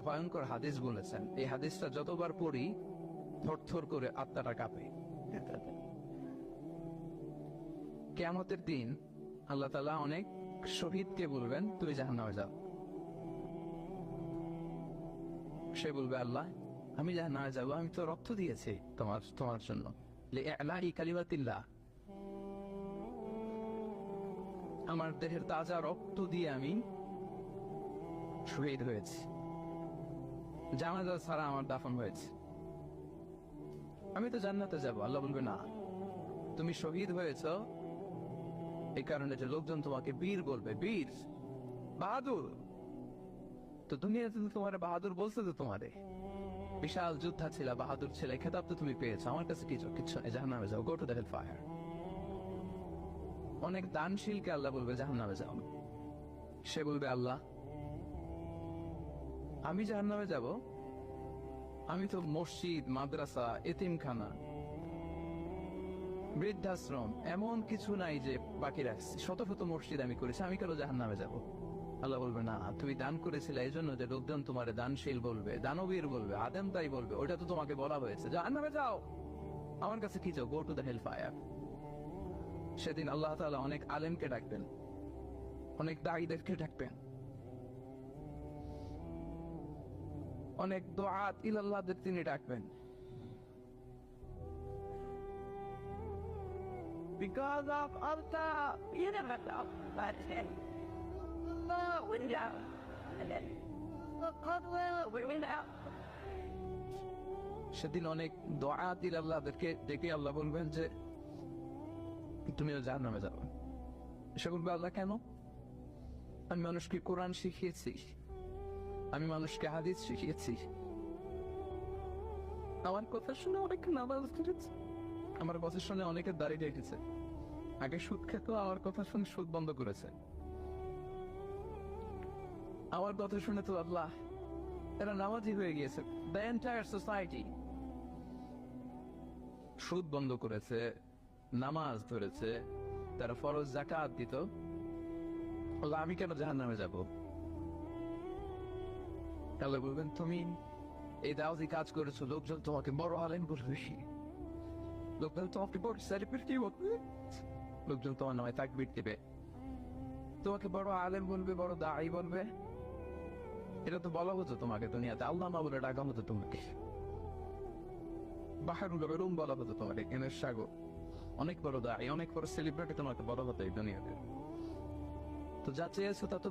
ভয়ঙ্কর হাদিস বলেছেন, এই হাদিসটা যতবার পড়ি থরথর করে আত্মাটা কাঁপে। কিয়ামতের দিন আল্লাহ তাআলা অনেক শহীদকে বলবেন তুমি জাহান্নামে যাও। সে বলবে আল্লাহ আমি জাহান্নামে যাব, আমি তো রক্ত দিয়েছি তোমার জন্য, লিইলাহি কালিমাতিল্লাহ, আমার দেহের তাজা রক্ত দিয়ে আমি শহীদ হয়েছি, জানাজা ছাড়া আমার দাফন হয়েছে, আমি তো জান্নাতে যাব। আল্লাহ বলবে না, তুমি শহীদ হয়েছ এই কারণে যে লোকজন তোমাকে বীর বলবে, বীর বাহাদুর। তো দুনিয়াতে তোমার বাহাদুর বলছে, তো তোমারে বিশাল যোদ্ধা ছিল, বাহাদুর ছিল, খেতাব তো তুমি পেয়েছো, আমার কাছে কিছু জাহান্নামে যাও, গো টু দ্য হেলফায়ার। অনেক দানশীলকে আল্লাহ বলবে জাহান্নামে যাও। সে বলবে আল্লাহ আমি জাহান্নামে যাব, আমি তো মসজিদ, মাদ্রাসা, এতিমখানা, বৃদ্ধাশ্রম এমন কিছু নাই যে বাকি রাখছি, শত শত মসজিদ আমি করেছি, আমি কেন জাহান্নামে যাব? আল্লাহ বলবে না, তুমি দান করেছিলে এই জন্য যে লোকজন তোমার দানশীল বলবে, দানবীর বলবে, আদেম তাই বলবে, ওটা তো তোমাকে বলা হয়েছে, জাহান্নামে যাও, আমার কাছে কি চাও, গো টু দ্য হেলফায়ার। সেদিন আল্লাহ তাআলা অনেক আলেমকে ডাকবেন, অনেক দাঈদেরকে ডাকবেন, অনেক দুআত ইলাল্লাহদের তিনি ডাকবেন। Because of Allah, you never know. But then, Allah will know. And then, God will know. সেদিন অনেক দুআত ইলাল্লাহদেরকে ডেকে আল্লাহ বলবেন যে তুমিও জাহান্নামে যাবে। সে বলবে আল্লাহ কেন? আমি মানুষকে কোরআন শিখিয়েছি, আমি মানুষকে হাদিস শিখিয়েছি, আমার কথা শুনে অনেকে নামাজ পড়েছে, আমার কথা শুনে অনেকে দাঁড়িয়ে রেখেছে, আগে সুদ খেত, আমার কথা শুনে সুদ বন্ধ করেছে, আমার কথা শুনে তো আল্লাহ এরা নামাজি হয়ে গিয়েছে। দ্য এন্টায়ার সোসাইটি সুদ বন্ধ করেছে, নামাজ ধরেছে, তারা ফরজ যাকাত দিত, আমি কেন জাহান্নামে যাব? তাহলে বলবেন তুমি এই দাওয়াতি কাজ করেছো, লোকজন তোমাকে বড় আলেম বলবে, লোকজন তোমাকে বড় সেলিব্রিটি বলবে, লোকজন তোমার নামে তাকবীর দিবে, তোমাকে বড় আলেম বলবে, বড় দাঈ বলবে। এটা তো বলা হতো তোমাকে দুনিয়াতে, আল্লাহ না বলে ডাকা হতো তোমাকে, বাহারুল উলুম বলা হতো তোমাকে, জ্ঞানের সাগর, অনেক বড় দাঈ, অনেক বড় সেলিব্রিটি তোমাকে বলা হতো এই দুনিয়াতে। তো যা চেয়েছো তা তো